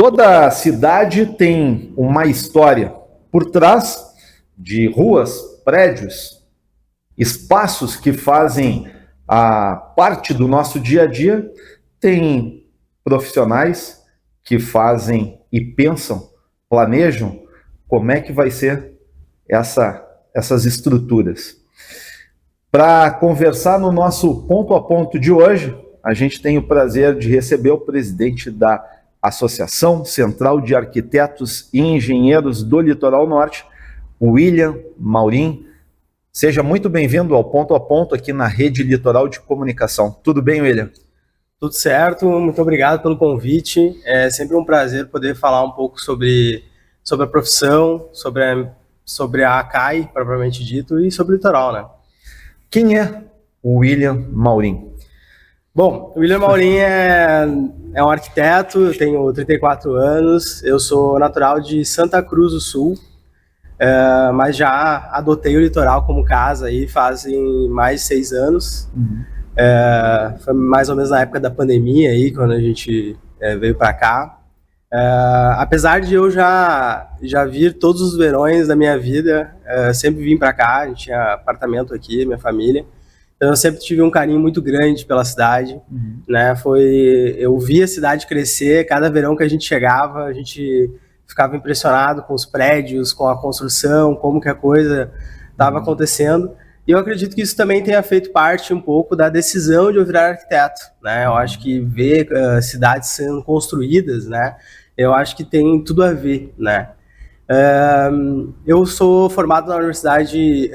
Toda cidade tem uma história por trás de ruas, prédios, espaços que fazem a parte do nosso dia a dia. Tem profissionais que fazem e pensam, planejam como é que vai ser essas estruturas. Para conversar no nosso ponto a ponto de hoje, a gente tem o prazer de receber o presidente da Associação Central de Arquitetos e Engenheiros do Litoral Norte, William Maurin. Seja muito bem-vindo ao Ponto a Ponto aqui na Rede Litoral de Comunicação. Tudo bem, William? Tudo certo, muito obrigado pelo convite. É sempre um prazer poder falar um pouco sobre a profissão, sobre a ACAI, propriamente dito, e sobre o litoral, né? Quem é o William Maurin? Bom, o William Maurin é um arquiteto, eu tenho 34 anos, eu sou natural de Santa Cruz do Sul, mas já adotei o litoral como casa aí fazem mais de 6 anos. Foi mais ou menos na época da pandemia aí, quando a gente veio para cá. Apesar de eu já vir todos os verões da minha vida, sempre vim para cá, a gente tinha apartamento aqui, minha família. Então eu sempre tive um carinho muito grande pela cidade, né? Eu vi a cidade crescer, cada verão que a gente chegava, a gente ficava impressionado com os prédios, com a construção, como que a coisa estava acontecendo. E eu acredito que isso também tenha feito parte um pouco da decisão de eu virar arquiteto, né? Eu acho que ver cidades sendo construídas, né? Eu acho que tem tudo a ver, né? Eu sou formado na Universidade de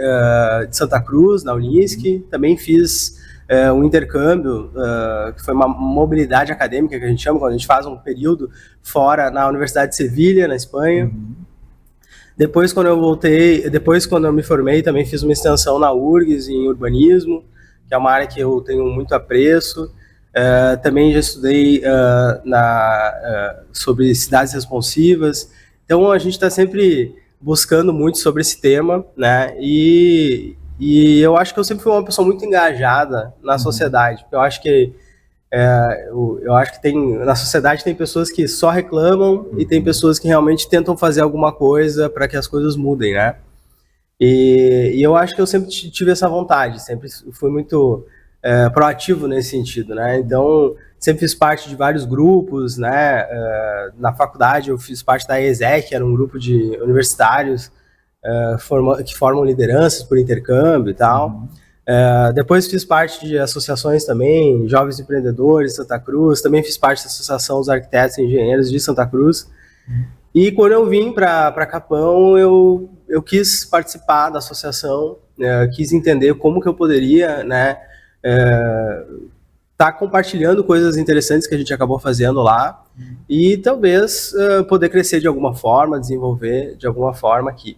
Santa Cruz, na Unisc, também fiz um intercâmbio, que foi uma mobilidade acadêmica que a gente chama, quando a gente faz um período fora na Universidade de Sevilha, na Espanha. Depois, quando eu me formei, também fiz uma extensão na URGS em urbanismo, que é uma área que eu tenho muito apreço. Também já estudei sobre cidades responsivas. Então, a gente está sempre buscando muito sobre esse tema, né? E eu acho que eu sempre fui uma pessoa muito engajada na sociedade. Eu acho que na sociedade tem pessoas que só reclamam e tem pessoas que realmente tentam fazer alguma coisa para que as coisas mudem, né? E eu acho que eu sempre tive essa vontade, sempre fui muito proativo nesse sentido, né? Então, sempre fiz parte de vários grupos, né? Na faculdade eu fiz parte da ESEC, era um grupo de universitários que formam lideranças por intercâmbio e tal. Depois fiz parte de associações também, Jovens Empreendedores, Santa Cruz, também fiz parte da Associação dos Arquitetos e Engenheiros de Santa Cruz. E quando eu vim para Capão, eu quis participar da associação, quis entender como que eu poderia, né, tá compartilhando coisas interessantes que a gente acabou fazendo lá e talvez poder crescer de alguma forma, desenvolver de alguma forma aqui.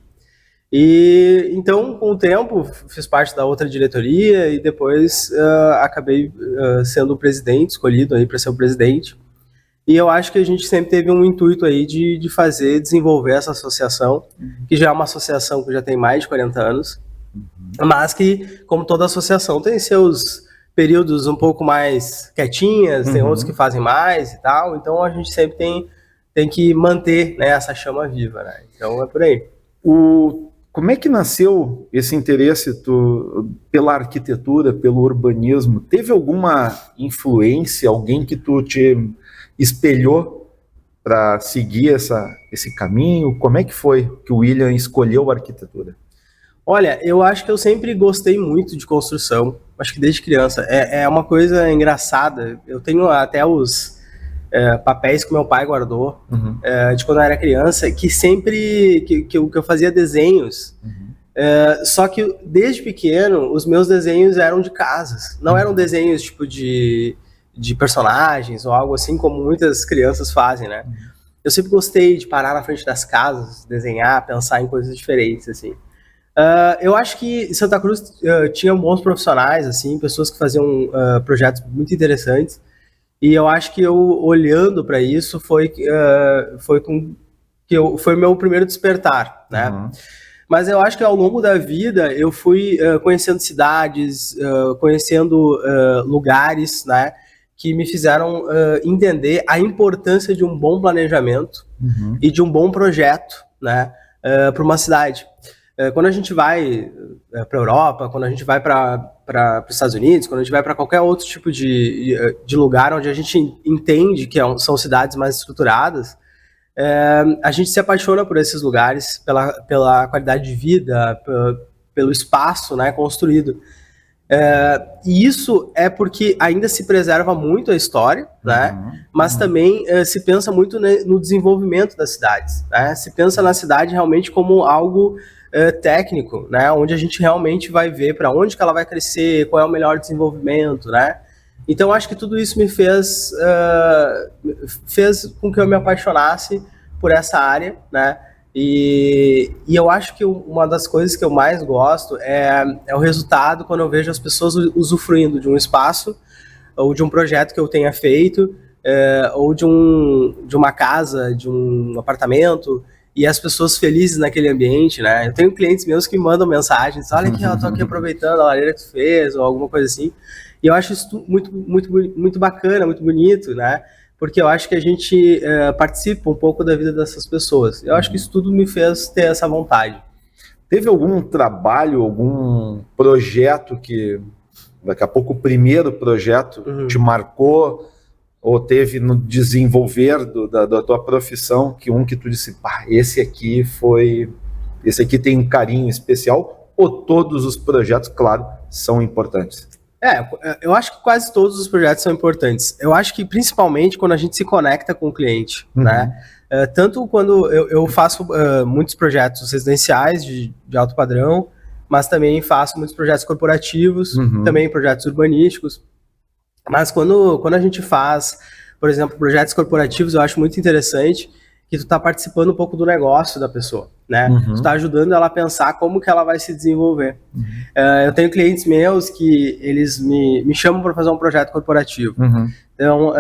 E então, com o tempo, fiz parte da outra diretoria e depois acabei sendo o presidente, escolhido aí para ser o presidente. E eu acho que a gente sempre teve um intuito aí de desenvolver essa associação, que já é uma associação que já tem mais de 40 anos, mas que, como toda associação, tem seus períodos um pouco mais quietinhas, tem outros que fazem mais e tal, então a gente sempre tem que manter, né, essa chama viva, né? Então é por aí. Como é que nasceu esse interesse pela arquitetura, pelo urbanismo? Teve alguma influência, alguém que tu te espelhou para seguir esse caminho? Como é que foi que o William escolheu a arquitetura? Olha, eu acho que eu sempre gostei muito de construção, acho que desde criança. É uma coisa engraçada, eu tenho até os papéis que meu pai guardou de quando eu era criança, que sempre que eu fazia desenhos. Só que desde pequeno, os meus desenhos eram de casas, não eram desenhos tipo de personagens ou algo assim como muitas crianças fazem, né? Eu sempre gostei de parar na frente das casas, desenhar, pensar em coisas diferentes, assim. Eu acho que Santa Cruz tinha bons profissionais, assim, pessoas que faziam projetos muito interessantes, e eu acho que eu, olhando para isso, foi o meu primeiro despertar, né? Mas eu acho que ao longo da vida eu fui conhecendo cidades, conhecendo lugares, né? que me fizeram entender a importância de um bom planejamento e de um bom projeto, né, para uma cidade. Quando a gente vai para a Europa, quando a gente vai para os Estados Unidos, quando a gente vai para qualquer outro tipo de lugar onde a gente entende que são cidades mais estruturadas, a gente se apaixona por esses lugares, pela qualidade de vida, pelo espaço, né, construído. E isso é porque ainda se preserva muito a história, né? Mas também se pensa muito no desenvolvimento das cidades, né? Se pensa na cidade realmente como algo técnico, né? Onde a gente realmente vai ver para onde que ela vai crescer, qual é o melhor desenvolvimento, né? Então acho que tudo isso me fez com que eu me apaixonasse por essa área, né? E eu acho que uma das coisas que eu mais gosto é o resultado quando eu vejo as pessoas usufruindo de um espaço ou de um projeto que eu tenha feito, ou de uma casa, de um apartamento, e as pessoas felizes naquele ambiente, né? Eu tenho clientes meus que mandam mensagens, olha aqui, eu tô aqui aproveitando a lareira que tu fez, ou alguma coisa assim, e eu acho isso muito bacana, muito bonito, né? Porque eu acho que a gente participa um pouco da vida dessas pessoas. Eu acho que isso tudo me fez ter essa vontade. Teve algum trabalho, algum projeto que, daqui a pouco, o primeiro projeto te marcou, ou teve no desenvolver da tua profissão, que tu disse, pá, esse aqui tem um carinho especial, ou todos os projetos, claro, são importantes? Eu acho que quase todos os projetos são importantes. Eu acho que principalmente quando a gente se conecta com o cliente, né? Tanto quando eu faço muitos projetos residenciais de alto padrão, mas também faço muitos projetos corporativos, também projetos urbanísticos. Mas quando a gente faz, por exemplo, projetos corporativos, eu acho muito interessante que tu tá participando um pouco do negócio da pessoa, né? Tu tá ajudando ela a pensar como que ela vai se desenvolver. Eu tenho clientes meus que eles me chamam para fazer um projeto corporativo. Então,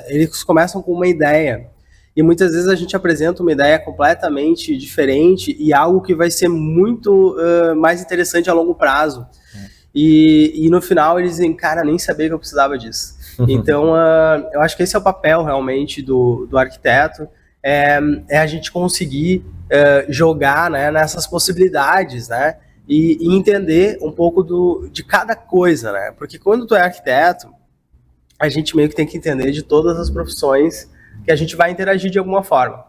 eles começam com uma ideia, e muitas vezes a gente apresenta uma ideia completamente diferente e algo que vai ser muito mais interessante a longo prazo. E no final eles dizem, cara, nem sabia que eu precisava disso. Então, eu acho que esse é o papel realmente do arquiteto, é a gente conseguir jogar, né, nessas possibilidades, né, e entender um pouco de cada coisa, né, porque quando tu é arquiteto, a gente meio que tem que entender de todas as profissões que a gente vai interagir de alguma forma.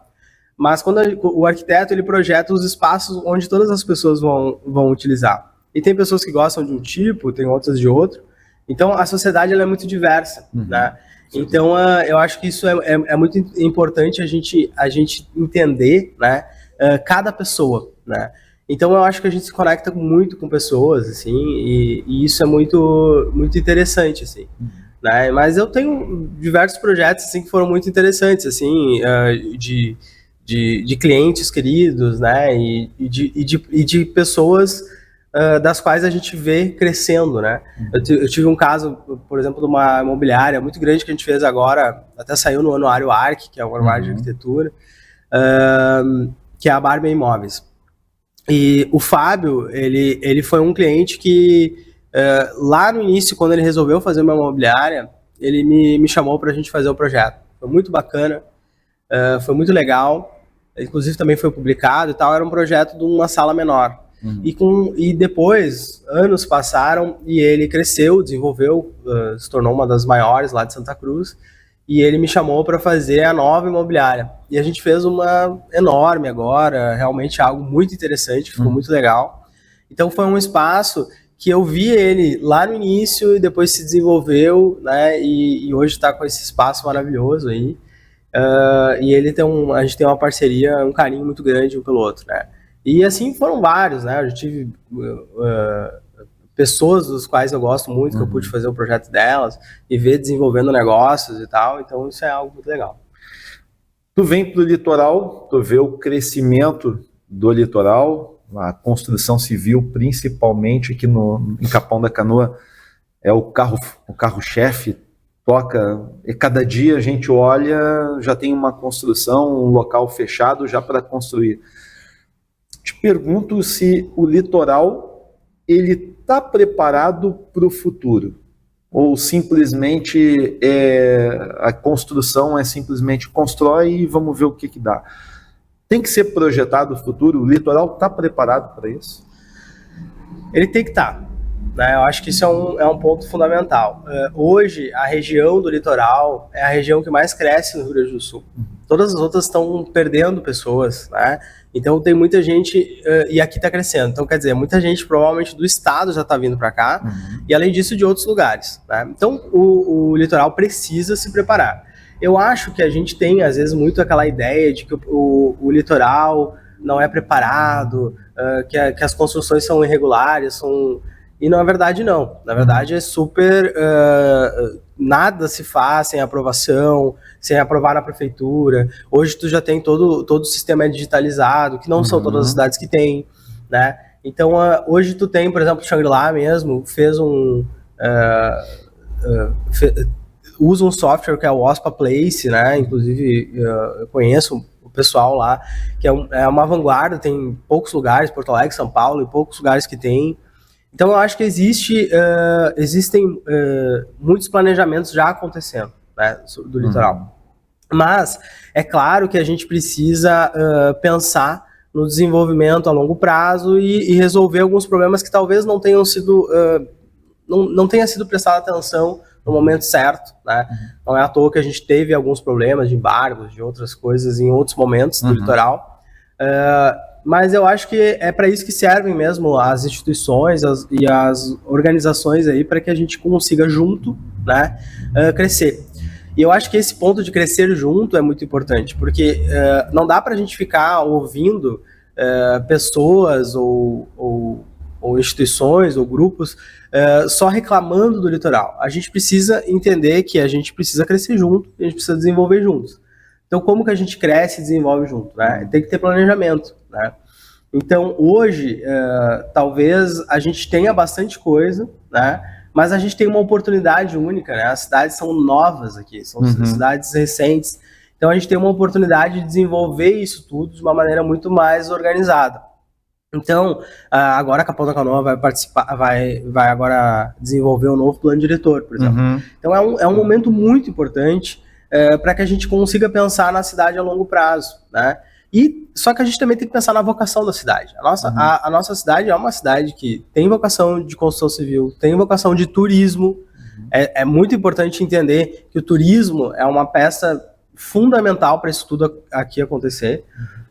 Mas quando o arquiteto, ele projeta os espaços onde todas as pessoas vão utilizar. E tem pessoas que gostam de um tipo, tem outras de outro. Então, a sociedade ela é muito diversa, né? Então, eu acho que isso é muito importante a gente entender, né, cada pessoa, né? Então, eu acho que a gente se conecta muito com pessoas, assim, e isso é muito, muito interessante, assim, né? Mas eu tenho diversos projetos, assim, que foram muito interessantes, assim, de clientes queridos, né? E de pessoas das quais a gente vê crescendo, né? Eu tive um caso, por exemplo, de uma imobiliária muito grande que a gente fez agora, até saiu no Anuário ARC, que é o Anuário de Arquitetura, que é a Barba Imóveis. E o Fábio, ele foi um cliente que, lá no início, quando ele resolveu fazer uma imobiliária, ele me chamou para a gente fazer o projeto. Foi muito bacana, foi muito legal, inclusive também foi publicado e tal, era um projeto de uma sala menor. E depois, anos passaram e ele cresceu, desenvolveu, se tornou uma das maiores lá de Santa Cruz, e ele me chamou para fazer a nova imobiliária. E a gente fez uma enorme agora, realmente algo muito interessante, ficou muito legal. Então foi um espaço que eu vi ele lá no início e depois se desenvolveu, né? E hoje está com esse espaço maravilhoso aí. E a gente tem uma parceria, um carinho muito grande um pelo outro, né? E assim foram vários, né? Eu já tive pessoas dos quais eu gosto muito, que eu pude fazer o projeto delas e ver desenvolvendo negócios e tal, então isso é algo muito legal. Tu vem para o litoral, tu vê o crescimento do litoral, a construção civil, principalmente aqui em Capão da Canoa, é o carro-chefe, toca, e cada dia a gente olha, já tem uma construção, um local fechado já para construir. Te pergunto se o litoral ele está preparado para o futuro. ou simplesmente a construção é simplesmente constrói e vamos ver o que dá? Tem que ser projetado o futuro? O litoral está preparado para isso? Ele tem que estar. Né? Eu acho que isso é um ponto fundamental. Hoje, a região do litoral é a região que mais cresce no Rio Grande do Sul. Todas as outras estão perdendo pessoas, né? Então tem muita gente, e aqui está crescendo. Então, quer dizer, muita gente provavelmente do estado já está vindo para cá, e além disso de outros lugares. Né? Então o litoral precisa se preparar. Eu acho que a gente tem, às vezes, muito aquela ideia de que o litoral não é preparado, que as construções são irregulares, e na verdade não. Na verdade é super... nada se faz sem aprovação, sem aprovar na prefeitura. Hoje tu já tem todo o sistema digitalizado, que não são todas as cidades que tem, né? Então hoje tu tem, por exemplo, Shangri-La mesmo, usa um software que é o OSPA Place, né? Inclusive eu conheço o pessoal lá, que é uma vanguarda, tem poucos lugares, Porto Alegre, São Paulo, e poucos lugares que tem. Então eu acho que existem muitos planejamentos já acontecendo, né, do litoral. Mas é claro que a gente precisa pensar no desenvolvimento a longo prazo e resolver alguns problemas que talvez não tenham sido não tenha sido prestada atenção no momento certo, né? Não é à toa que a gente teve alguns problemas de embargos, de outras coisas em outros momentos do litoral. Mas eu acho que é para isso que servem mesmo as instituições e as organizações aí, para que a gente consiga junto, né, crescer. E eu acho que esse ponto de crescer junto é muito importante, porque não dá para a gente ficar ouvindo pessoas ou instituições ou grupos só reclamando do litoral. A gente precisa entender que a gente precisa crescer junto, a gente precisa desenvolver juntos. Então, como que a gente cresce e desenvolve junto? Né? Tem que ter planejamento. Né? Então, hoje, talvez a gente tenha bastante coisa, né? Mas a gente tem uma oportunidade única. Né? As cidades são novas aqui, são cidades recentes. Então, a gente tem uma oportunidade de desenvolver isso tudo de uma maneira muito mais organizada. Então, agora a Capão da Canoa vai agora desenvolver um novo plano diretor, por exemplo. Então, é um momento muito importante para que a gente consiga pensar na cidade a longo prazo, né? Só que a gente também tem que pensar na vocação da cidade. A nossa cidade é uma cidade que tem vocação de construção civil, tem vocação de turismo. É muito importante entender que o turismo é uma peça fundamental para isso tudo aqui acontecer,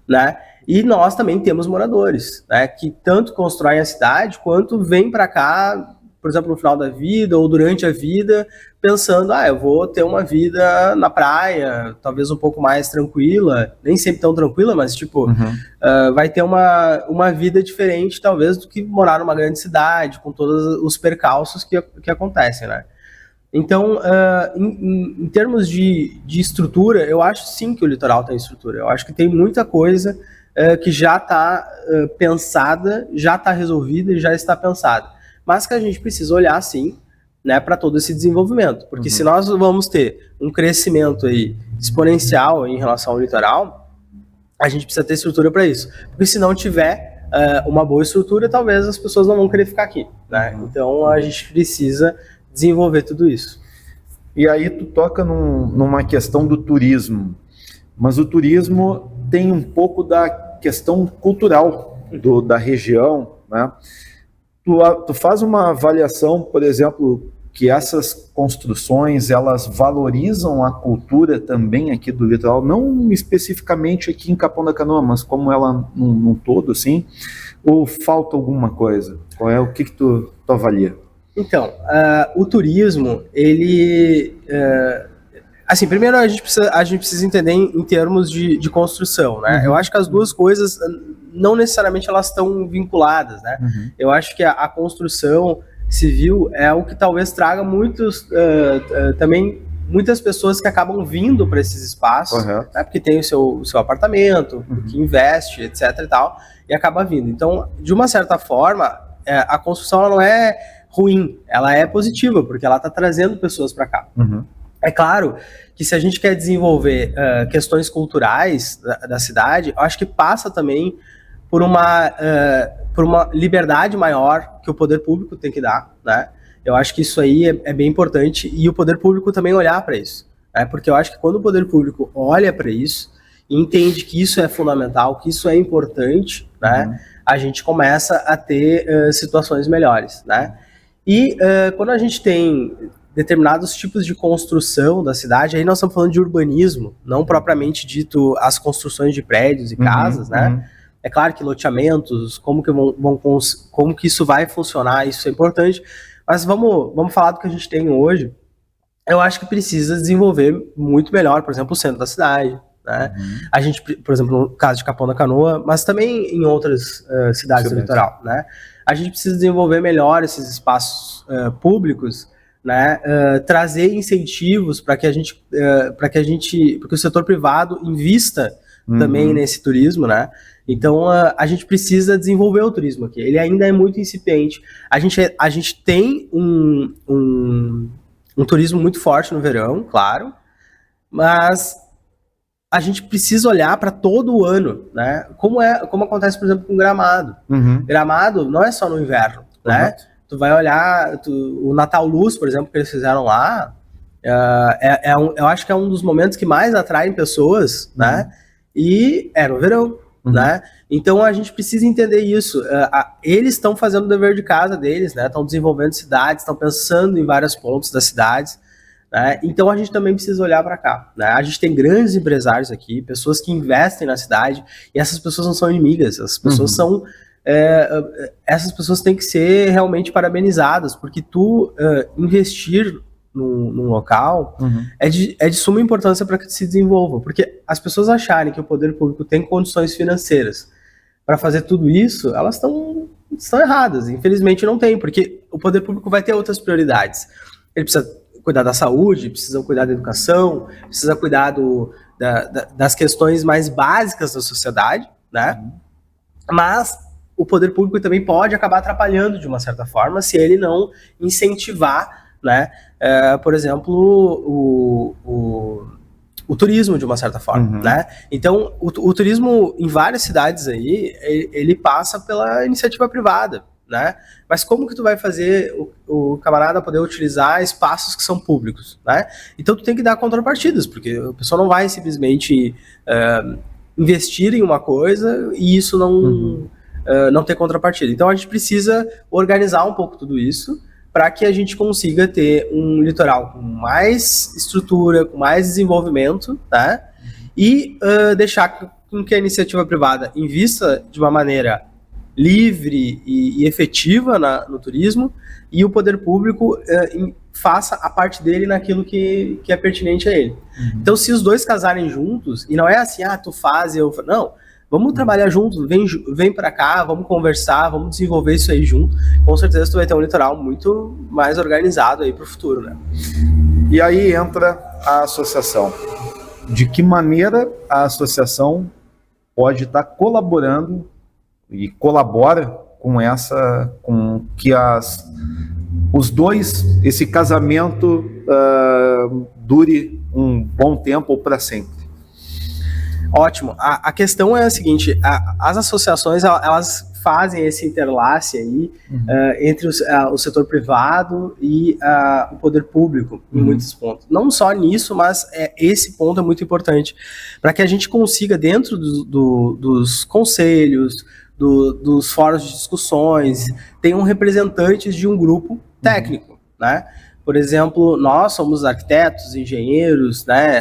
né? E nós também temos moradores, né, que tanto constroem a cidade quanto vêm para cá, por exemplo, no final da vida ou durante a vida, pensando, eu vou ter uma vida na praia, talvez um pouco mais tranquila, nem sempre tão tranquila, mas tipo, vai ter uma vida diferente, talvez, do que morar numa grande cidade, com todos os percalços que acontecem, né? Então, em termos de estrutura, eu acho sim que o litoral tem estrutura. Eu acho que tem muita coisa que já está pensada, já está resolvida e já está pensada. Mas que a gente precisa olhar, sim, né, para todo esse desenvolvimento. Porque se nós vamos ter um crescimento aí exponencial em relação ao litoral, a gente precisa ter estrutura para isso. Porque se não tiver uma boa estrutura, talvez as pessoas não vão querer ficar aqui. Né? Então, a gente precisa desenvolver tudo isso. E aí tu toca numa questão do turismo. Mas o turismo tem um pouco da questão cultural da região, né? Tu faz uma avaliação, por exemplo, que essas construções, elas valorizam a cultura também aqui do litoral, não especificamente aqui em Capão da Canoa, mas como ela num todo, assim, ou falta alguma coisa? O que tu avalia? Então, o turismo, ele... assim, primeiro a gente precisa entender em termos de construção, né? Eu acho que as duas coisas, não necessariamente elas estão vinculadas, né? Eu acho que a construção civil é o que talvez traga também muitas pessoas que acabam vindo para esses espaços, né? Porque tem o seu apartamento, que investe, etc e tal, e acaba vindo. Então, de uma certa forma, a construção ela não é ruim, ela é positiva, porque ela está trazendo pessoas para cá. É claro que se a gente quer desenvolver questões culturais da cidade, eu acho que passa também por uma liberdade maior que o poder público tem que dar, né? Eu acho que isso aí é bem importante e o poder público também olhar para isso, né? Porque eu acho que quando o poder público olha para isso e entende que isso é fundamental, que isso é importante, né? A gente começa a ter situações melhores, né? E quando a gente tem determinados tipos de construção da cidade, aí nós estamos falando de urbanismo, não propriamente dito as construções de prédios e casas, né? É claro que loteamentos, como que isso vai funcionar, isso é importante, mas vamos falar do que a gente tem hoje. Eu acho que precisa desenvolver muito melhor, por exemplo, o centro da cidade, né? A gente, por exemplo, no caso de Capão da Canoa, mas também em outras cidades do litoral, né? A gente precisa desenvolver melhor esses espaços públicos, né? Trazer incentivos para que o setor privado invista também nesse turismo, né? Então a gente precisa desenvolver o turismo aqui. Ele ainda é muito incipiente. A gente tem um turismo muito forte no verão, claro, mas a gente precisa olhar para todo o ano, né? Como acontece, por exemplo, com Gramado. Gramado não é só no inverno, né? Tu vai olhar o Natal Luz, por exemplo, que eles fizeram lá, eu acho que é um dos momentos que mais atraem pessoas, né? E é no verão, né? Então a gente precisa entender isso. Eles estão fazendo o dever de casa deles, né? Estão desenvolvendo cidades, estão pensando em vários pontos das cidades, né? Então a gente também precisa olhar para cá, né? A gente tem grandes empresários aqui, pessoas que investem na cidade, e essas pessoas não são inimigas, essas pessoas são essas pessoas têm que ser realmente parabenizadas, porque investir num local é de suma importância para que se desenvolva, porque as pessoas acharem que o poder público tem condições financeiras para fazer tudo isso, elas estão erradas. Infelizmente não tem, porque o poder público vai ter outras prioridades. Ele precisa cuidar da saúde, precisa cuidar da educação, precisa cuidar das questões mais básicas da sociedade, né? Mas o poder público também pode acabar atrapalhando de uma certa forma se ele não incentivar, né? Por exemplo, o turismo de uma certa forma, né? Então, o turismo em várias cidades aí, ele passa pela iniciativa privada, né? Mas como que tu vai fazer o camarada poder utilizar espaços que são públicos, né? Então tu tem que dar contrapartidas, porque o pessoal não vai simplesmente investir em uma coisa e isso não ter contrapartida. Então a gente precisa organizar um pouco tudo isso para que a gente consiga ter um litoral com mais estrutura, com mais desenvolvimento, tá? E deixar com que a iniciativa privada invista de uma maneira livre e efetiva no turismo, e o poder público faça a parte dele naquilo que é pertinente a ele. Então, se os dois casarem juntos, e não é assim, tu faz e eu... Não, vamos trabalhar juntos, vem pra cá, vamos conversar, vamos desenvolver isso aí junto. Com certeza tu vai ter um litoral muito mais organizado aí pro futuro, né? E aí entra a associação. De que maneira a associação pode estar colaborando e colabora com que esse casamento dure um bom tempo ou para sempre? Ótimo. A questão é a seguinte, as associações, elas fazem esse interlace aí entre o setor privado e o poder público, em muitos pontos. Não só nisso, mas esse ponto é muito importante, para que a gente consiga, dentro dos conselhos, dos fóruns de discussões, tenham representantes de um grupo técnico, né? Por exemplo, nós somos arquitetos, engenheiros, né,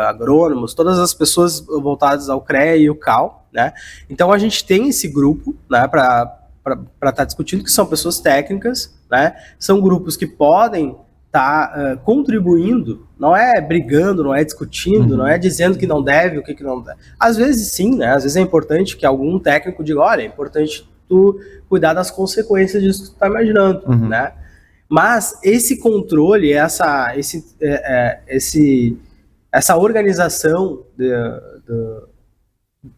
agrônomos, todas as pessoas voltadas ao CREA e o CAL, né? Então a gente tem esse grupo, né, para estar discutindo, que são pessoas técnicas, né? São grupos que podem estar contribuindo, não é brigando, não é discutindo, não é dizendo que não deve, o que não deve. Às vezes sim, né? Às vezes é importante que algum técnico diga, olha, é importante tu cuidar das consequências disso que tu tá imaginando, né? Mas esse controle, essa organização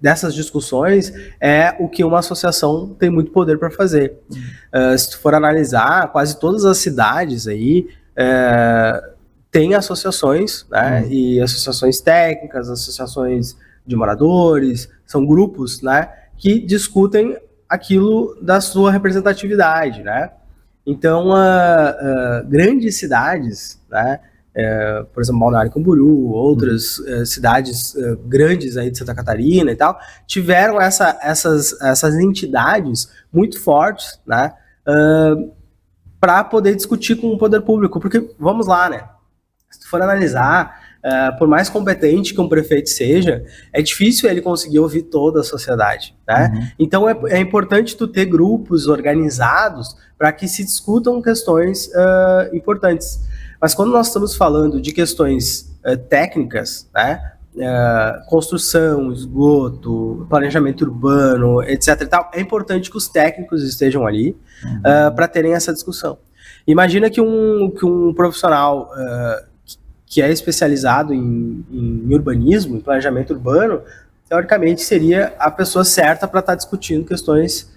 dessas discussões é o que uma associação tem muito poder para fazer. Se tu for analisar, quase todas as cidades aí têm associações, né? E associações técnicas, associações de moradores, são grupos, né, que discutem aquilo da sua representatividade, né? Então, grandes cidades, né, por exemplo, Balneário Camboriú, outras cidades grandes aí de Santa Catarina e tal, tiveram essas entidades muito fortes, né, para poder discutir com o poder público, porque, vamos lá, né, se tu for analisar, por mais competente que um prefeito seja, é difícil ele conseguir ouvir toda a sociedade, né? Então é importante tu ter grupos organizados para que se discutam questões importantes. Mas quando nós estamos falando de questões técnicas, né? Construção, esgoto, planejamento urbano, etc. e tal, é importante que os técnicos estejam ali para terem essa discussão. Imagina que um profissional que é especializado em urbanismo, em planejamento urbano, teoricamente seria a pessoa certa para estar discutindo questões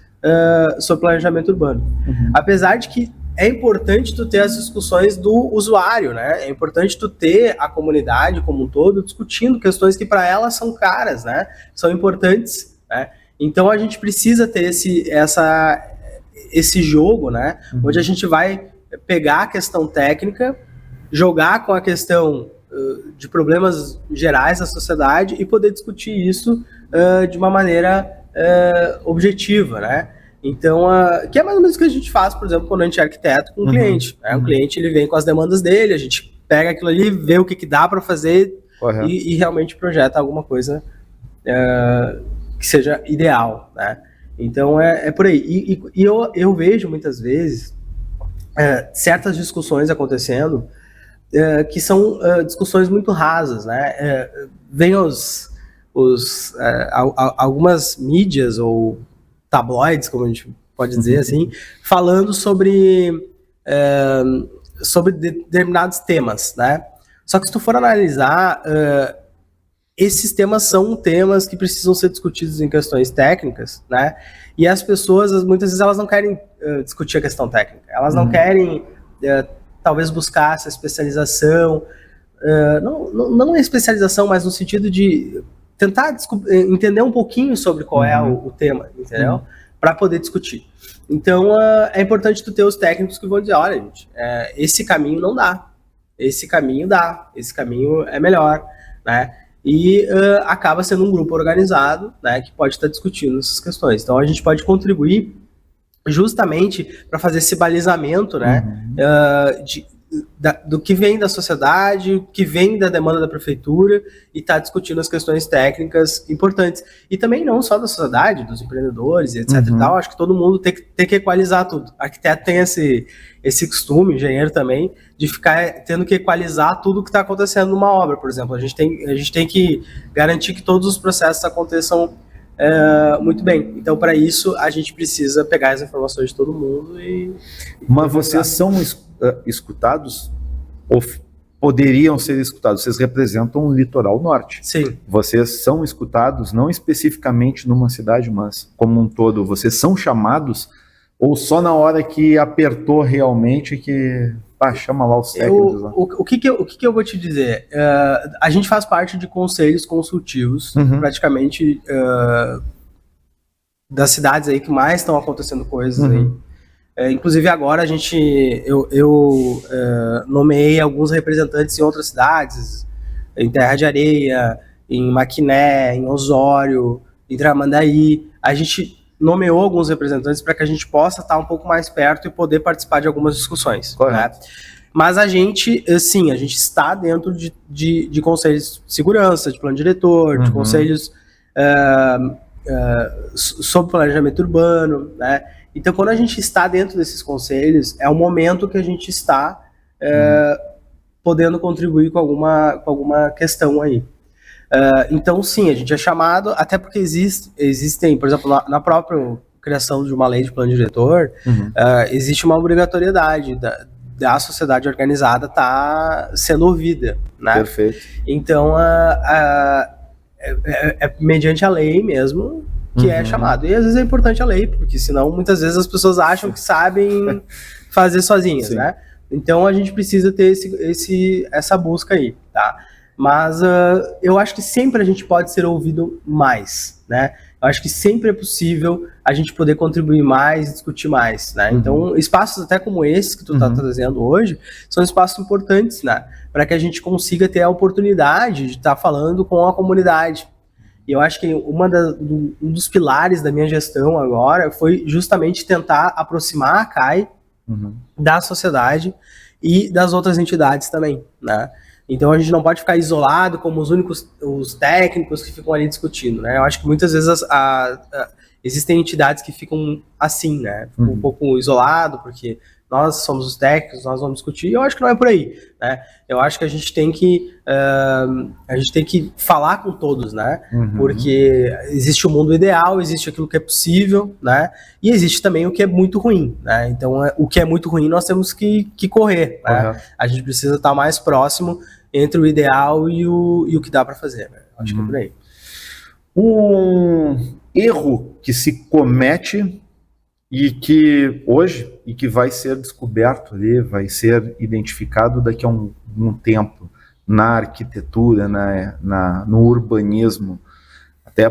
sobre planejamento urbano. Apesar de que é importante tu ter as discussões do usuário, né? É importante tu ter a comunidade como um todo discutindo questões que para ela são caras, né? São importantes, né? Então a gente precisa ter esse jogo, né? Onde a gente vai pegar a questão técnica, jogar com a questão de problemas gerais da sociedade e poder discutir isso de uma maneira objetiva, né? Então, que é mais ou menos o que a gente faz, por exemplo, quando a gente é arquiteto com um cliente. Né? O cliente ele vem com as demandas dele, a gente pega aquilo ali, vê o que dá para fazer e realmente projeta alguma coisa que seja ideal, né? Então, é por aí. E eu vejo muitas vezes certas discussões acontecendo que são discussões muito rasas, né? Vem algumas mídias ou tabloides, como a gente pode dizer assim, falando sobre determinados temas, né? Só que se tu for analisar, esses temas são temas que precisam ser discutidos em questões técnicas, né? E as pessoas, muitas vezes, elas não querem discutir a questão técnica. Elas não querem talvez buscar essa especialização, não é especialização, mas no sentido de tentar entender um pouquinho sobre qual é o tema, entendeu? Para poder discutir. Então, é importante tu ter os técnicos que vão dizer, olha, gente, esse caminho não dá, esse caminho dá, esse caminho é melhor, né? E acaba sendo um grupo organizado, né, que pode estar discutindo essas questões. Então, a gente pode contribuir justamente para fazer esse balizamento, né, do que vem da sociedade, que vem da demanda da prefeitura e está discutindo as questões técnicas importantes. E também não só da sociedade, dos empreendedores, etc. e tal, acho que todo mundo tem que equalizar tudo. Arquiteto tem esse costume, engenheiro também, de ficar tendo que equalizar tudo que está acontecendo numa obra, por exemplo. A gente tem que garantir que todos os processos aconteçam muito bem. Então, para isso, a gente precisa pegar as informações de todo mundo Mas vocês são escutados ou poderiam ser escutados? Vocês representam o litoral norte. Sim. Vocês são escutados, não especificamente numa cidade, mas como um todo. Vocês são chamados ou só na hora que apertou realmente que chama lá os técnicos lá? O que eu vou te dizer? A gente faz parte de conselhos consultivos, praticamente das cidades aí que mais estão acontecendo coisas aí. Inclusive agora eu nomeei alguns representantes em outras cidades, em Terra de Areia, em Maquiné, em Osório, em Tramandaí. A gente nomeou alguns representantes para que a gente possa estar um pouco mais perto e poder participar de algumas discussões. Né? Mas a gente está dentro de conselhos de segurança, de plano diretor, de conselhos sobre planejamento urbano, né? Então, quando a gente está dentro desses conselhos, é o momento que a gente está podendo contribuir com alguma questão aí. Então, sim, a gente é chamado, até porque existem, por exemplo, na própria criação de uma lei de plano diretor, existe uma obrigatoriedade da sociedade organizada estar sendo ouvida, né? Perfeito. Então, é mediante a lei mesmo que é chamado. E às vezes é importante a lei, porque senão muitas vezes as pessoas acham que sabem fazer sozinhas, né? Então a gente precisa ter essa busca aí, tá? Mas eu acho que sempre a gente pode ser ouvido mais, né? eu acho que sempre é possível a gente poder contribuir mais e discutir mais, né? Então, espaços até como esses que tu tá trazendo hoje, são espaços importantes, né? Para que a gente consiga ter a oportunidade de estar falando com a comunidade. E eu acho que um dos pilares da minha gestão agora foi justamente tentar aproximar a CAI da sociedade e das outras entidades também, né? Então a gente não pode ficar isolado como os técnicos que ficam ali discutindo, né? Eu acho que muitas vezes existem entidades que ficam assim, né? Ficam um pouco isolado, porque nós somos os técnicos, nós vamos discutir, e eu acho que não é por aí, né? Eu acho que a gente tem que falar com todos, né? Porque existe o mundo ideal, existe aquilo que é possível, né? E existe também o que é muito ruim, né? Então, o que é muito ruim nós temos que correr, né? A gente precisa estar mais próximo entre o ideal e o que dá para fazer, né? Acho que é por aí. Um erro que se comete e que vai ser descoberto ali, vai ser identificado daqui a um tempo na arquitetura, no urbanismo, até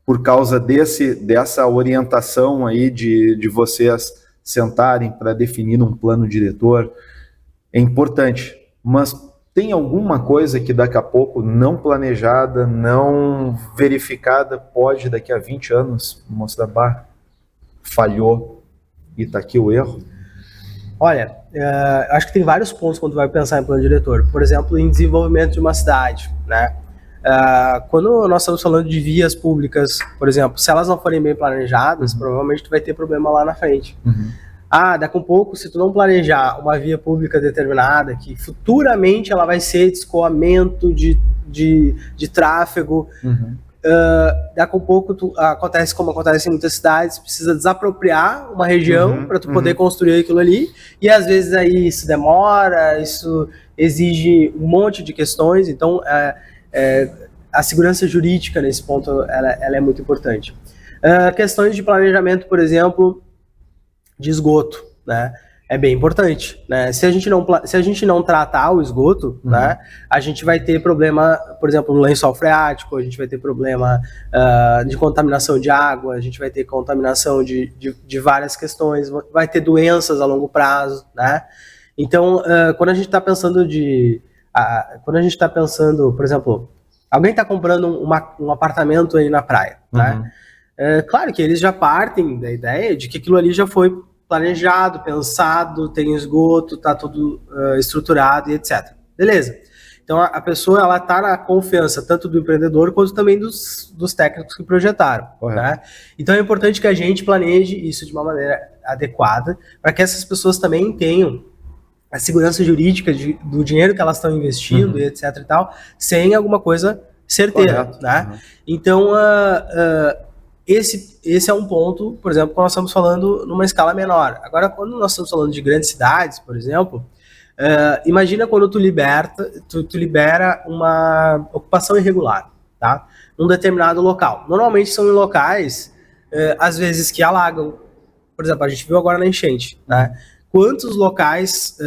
por causa dessa orientação aí de vocês sentarem para definir um plano diretor, é importante, mas tem alguma coisa que daqui a pouco, não planejada, não verificada, pode daqui a 20 anos mostrar, falhou e está aqui o erro? Olha, acho que tem vários pontos quando tu vai pensar em plano diretor. Por exemplo, em desenvolvimento de uma cidade, né? Quando nós estamos falando de vias públicas, por exemplo, se elas não forem bem planejadas, provavelmente tu vai ter problema lá na frente. Daqui a um pouco, se tu não planejar uma via pública determinada, que futuramente ela vai ser de escoamento de tráfego, daqui a um pouco acontece como acontece em muitas cidades, precisa desapropriar uma região para tu poder construir aquilo ali, e às vezes aí isso demora, isso exige um monte de questões, então a segurança jurídica nesse ponto ela é muito importante. Questões de planejamento, por exemplo, de esgoto, né? É bem importante, né? Se a gente não tratar o esgoto, né, a gente vai ter problema, por exemplo, no lençol freático, a gente vai ter problema de contaminação de água, a gente vai ter contaminação de várias questões, vai ter doenças a longo prazo, né? Então, quando a gente está pensando por exemplo, alguém está comprando um apartamento aí na praia, né? Claro que eles já partem da ideia de que aquilo ali já foi planejado, pensado, tem esgoto, tá tudo estruturado e etc. Beleza. Então a pessoa ela tá na confiança tanto do empreendedor quanto também dos técnicos que projetaram, né? Então é importante que a gente planeje isso de uma maneira adequada para que essas pessoas também tenham a segurança jurídica do dinheiro que elas estão investindo e etc e tal, sem alguma coisa certeira, né? Então esse é um ponto, por exemplo, quando nós estamos falando numa escala menor. Agora, quando nós estamos falando de grandes cidades, por exemplo, imagina quando tu libera uma ocupação irregular, tá? Num determinado local. Normalmente são em locais, às vezes, que alagam. Por exemplo, a gente viu agora na enchente, né? Quantos locais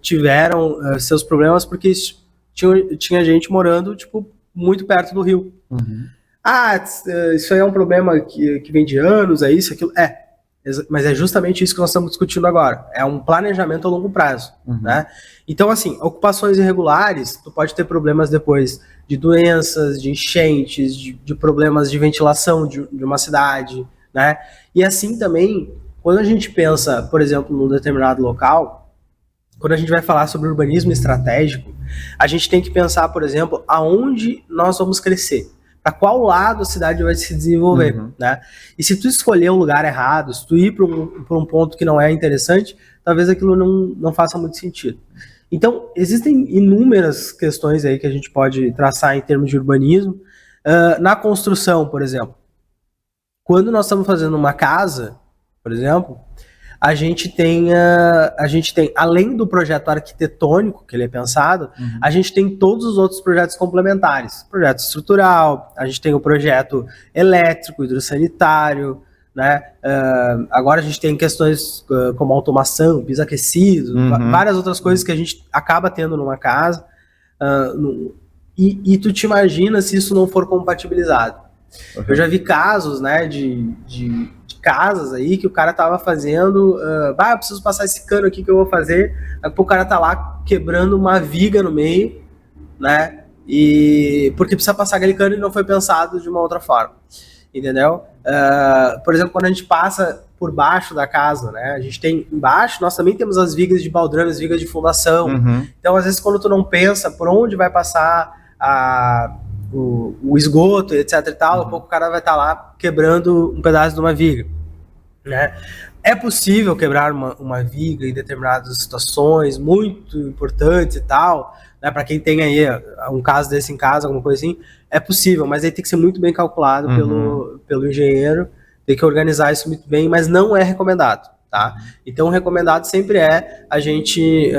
tiveram seus problemas porque tinha gente morando, tipo, muito perto do rio. Isso aí é um problema que vem de anos, é isso, aquilo. Mas é justamente isso que nós estamos discutindo agora. É um planejamento a longo prazo, né? Então, assim, ocupações irregulares, tu pode ter problemas depois de doenças, de enchentes, de problemas de ventilação de uma cidade, né? E assim também, quando a gente pensa, por exemplo, num determinado local, quando a gente vai falar sobre urbanismo estratégico, a gente tem que pensar, por exemplo, aonde nós vamos crescer. Para qual lado a cidade vai se desenvolver, né? E se tu escolher um lugar errado, se tu ir para um ponto que não é interessante, talvez aquilo não faça muito sentido. Então, existem inúmeras questões aí que a gente pode traçar em termos de urbanismo. Na construção, por exemplo, quando nós estamos fazendo uma casa, por exemplo, a gente tem, além do projeto arquitetônico, que ele é pensado, a gente tem todos os outros projetos complementares. Projeto estrutural, a gente tem o projeto elétrico, hidrossanitário, né? Agora a gente tem questões como automação, piso aquecido, várias outras coisas que a gente acaba tendo numa casa. E tu te imagina se isso não for compatibilizado. Eu já vi casos, né, de casas aí que o cara tava fazendo, eu preciso passar esse cano aqui que eu vou fazer, aí o cara tá lá quebrando uma viga no meio, né, e porque precisa passar aquele cano e não foi pensado de uma outra forma, entendeu? Por exemplo, quando a gente passa por baixo da casa, né, a gente tem embaixo, nós também temos as vigas de baldrame, as vigas de fundação, então às vezes quando tu não pensa por onde vai passar o esgoto, etc e tal, pouco o cara vai estar lá quebrando um pedaço de uma viga, né? É possível quebrar uma viga em determinadas situações muito importantes e tal, né? Para quem tem aí um caso desse em casa, alguma coisa assim, é possível, mas aí tem que ser muito bem calculado pelo engenheiro, tem que organizar isso muito bem, mas não é recomendado, tá? Então o recomendado sempre é a gente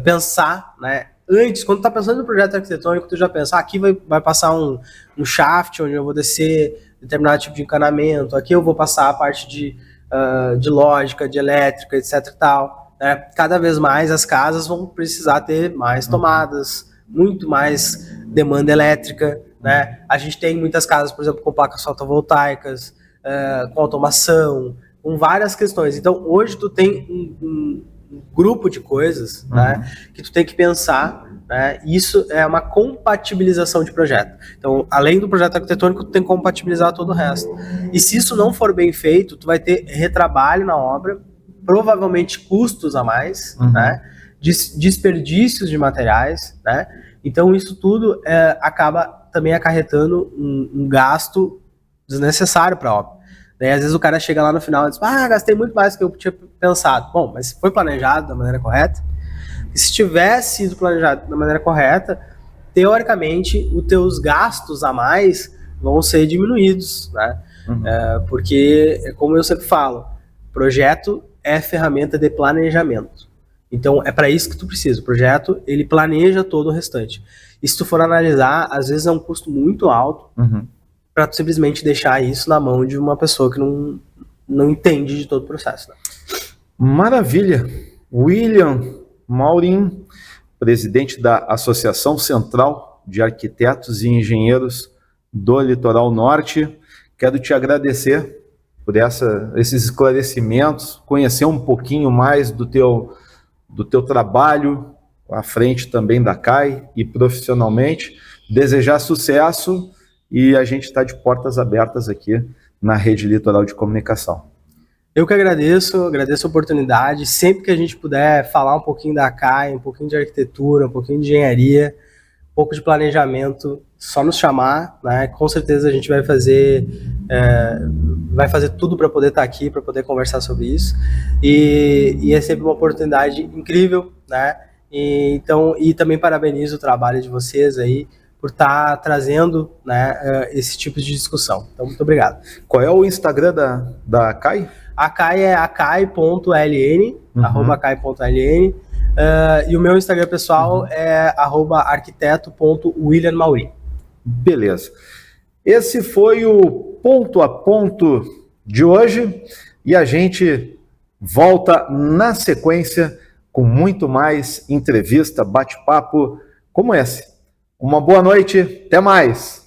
pensar, né? Antes, quando tu tá pensando no projeto arquitetônico, tu já pensa, aqui vai passar um shaft onde eu vou descer determinado tipo de encanamento, aqui eu vou passar a parte de lógica, de elétrica, etc e tal, né? Cada vez mais as casas vão precisar ter mais tomadas, muito mais demanda elétrica, né? A gente tem muitas casas, por exemplo, com placas fotovoltaicas, com automação, com várias questões. Então, hoje tu tem um grupo de coisas, né, que tu tem que pensar, né, isso é uma compatibilização de projeto. Então, além do projeto arquitetônico, tu tem que compatibilizar todo o resto. E se isso não for bem feito, tu vai ter retrabalho na obra, provavelmente custos a mais, né, desperdícios de materiais, né, então isso tudo acaba também acarretando um gasto desnecessário para a obra. Daí, às vezes o cara chega lá no final e diz, gastei muito mais do que eu tinha pensado. Bom, mas foi planejado da maneira correta? E se tivesse sido planejado da maneira correta, teoricamente, os teus gastos a mais vão ser diminuídos, né? Porque, como eu sempre falo, projeto é ferramenta de planejamento. Então, é para isso que tu precisa. O projeto, ele planeja todo o restante. E se tu for analisar, às vezes é um custo muito alto, para simplesmente deixar isso na mão de uma pessoa que não entende de todo o processo. Né? Maravilha. William Maurin, presidente da Associação Central de Arquitetos e Engenheiros do Litoral Norte, quero te agradecer por esses esclarecimentos, conhecer um pouquinho mais do teu trabalho, à frente também da CAI e profissionalmente, desejar sucesso. E a gente está de portas abertas aqui na Rede Litoral de Comunicação. Eu que agradeço a oportunidade. Sempre que a gente puder falar um pouquinho da CAI, um pouquinho de arquitetura, um pouquinho de engenharia, um pouco de planejamento, só nos chamar, né? Com certeza a gente vai fazer tudo para poder estar aqui, para poder conversar sobre isso. E é sempre uma oportunidade incrível, né? E também parabenizo o trabalho de vocês aí, por estar trazendo, né, esse tipo de discussão. Então, muito obrigado. Qual é o Instagram da CAI? A CAI é acai.ln, @acai.ln, e o meu Instagram pessoal é @arquiteto.williammaurin. Beleza. Esse foi o Ponto a Ponto de hoje, e a gente volta na sequência com muito mais entrevista, bate-papo como esse. Uma boa noite, até mais!